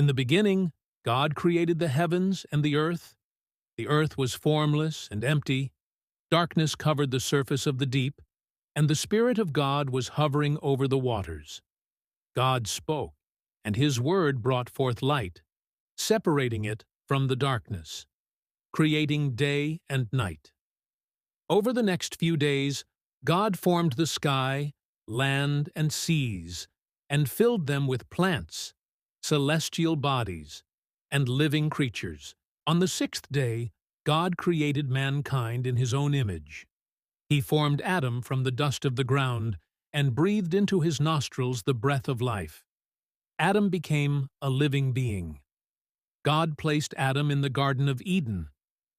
In the beginning, God created the heavens and the earth. The earth was formless and empty. Darkness covered the surface of the deep, and the Spirit of God was hovering over the waters. God spoke, and His word brought forth light, separating it from the darkness, creating day and night. Over the next few days, God formed the sky, land, and seas, and filled them with plants, celestial bodies, and living creatures. On the sixth day, God created mankind in His own image. He formed Adam from the dust of the ground and breathed into his nostrils the breath of life. Adam became a living being. God placed Adam in the Garden of Eden,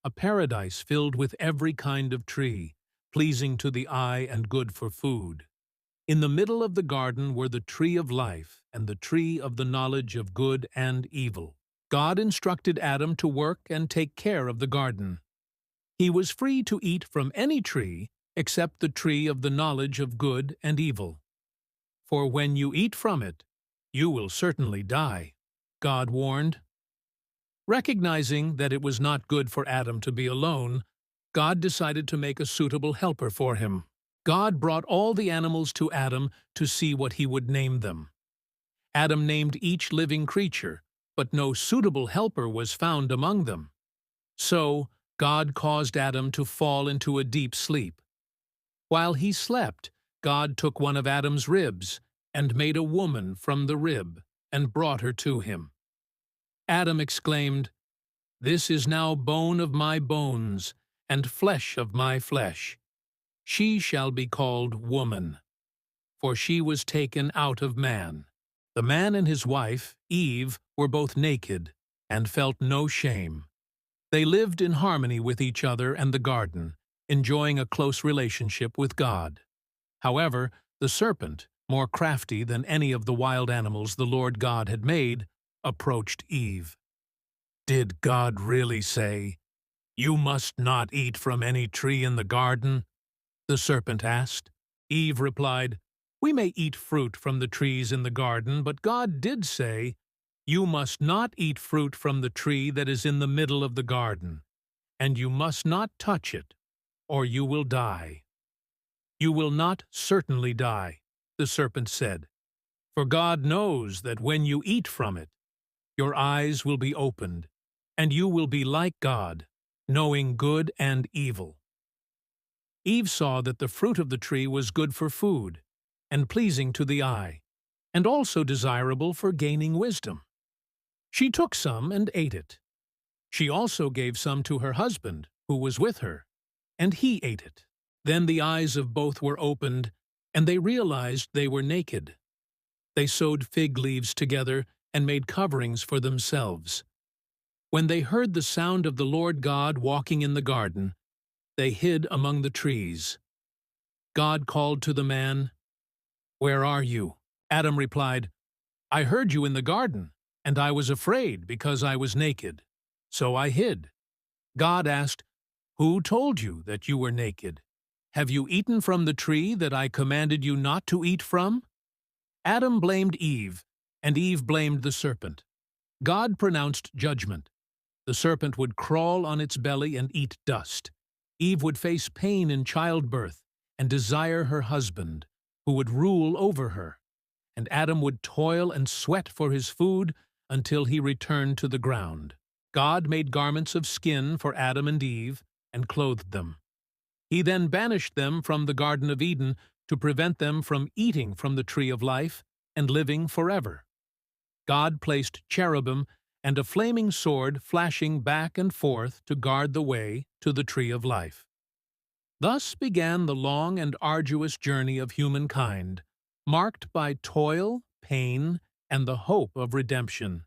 a paradise filled with every kind of tree, pleasing to the eye and good for food. In the middle of the garden were the tree of life and the tree of the knowledge of good and evil. God instructed Adam to work and take care of the garden. He was free to eat from any tree except the tree of the knowledge of good and evil. For when you eat from it, you will certainly die, God warned. Recognizing that it was not good for Adam to be alone, God decided to make a suitable helper for him. God brought all the animals to Adam to see what he would name them. Adam named each living creature, but no suitable helper was found among them. So, God caused Adam to fall into a deep sleep. While he slept, God took one of Adam's ribs and made a woman from the rib and brought her to him. Adam exclaimed, "This is now bone of my bones and flesh of my flesh. She shall be called woman, for she was taken out of man." The man and his wife, Eve, were both naked and felt no shame. They lived in harmony with each other and the garden, enjoying a close relationship with God. However, the serpent, more crafty than any of the wild animals the Lord God had made, approached Eve. "Did God really say, 'You must not eat from any tree in the garden?'" the serpent asked. Eve replied, "We may eat fruit from the trees in the garden, but God did say, 'You must not eat fruit from the tree that is in the middle of the garden, and you must not touch it, or you will die.'" "You will not certainly die," the serpent said, "for God knows that when you eat from it, your eyes will be opened, and you will be like God, knowing good and evil." Eve saw that the fruit of the tree was good for food, and pleasing to the eye, and also desirable for gaining wisdom. She took some and ate it. She also gave some to her husband, who was with her, and he ate it. Then the eyes of both were opened, and they realized they were naked. They sewed fig leaves together and made coverings for themselves. When they heard the sound of the Lord God walking in the garden, they hid among the trees. God called to the man, "Where are you?" Adam replied, "I heard you in the garden, and I was afraid because I was naked, so I hid." God asked, "Who told you that you were naked? Have you eaten from the tree that I commanded you not to eat from?" Adam blamed Eve, and Eve blamed the serpent. God pronounced judgment. The serpent would crawl on its belly and eat dust. Eve would face pain in childbirth and desire her husband, who would rule over her, and Adam would toil and sweat for his food until he returned to the ground. God made garments of skin for Adam and Eve and clothed them. He then banished them from the Garden of Eden to prevent them from eating from the tree of life and living forever. God placed cherubim and a flaming sword flashing back and forth to guard the way to the tree of life. Thus began the long and arduous journey of humankind, marked by toil, pain, and the hope of redemption.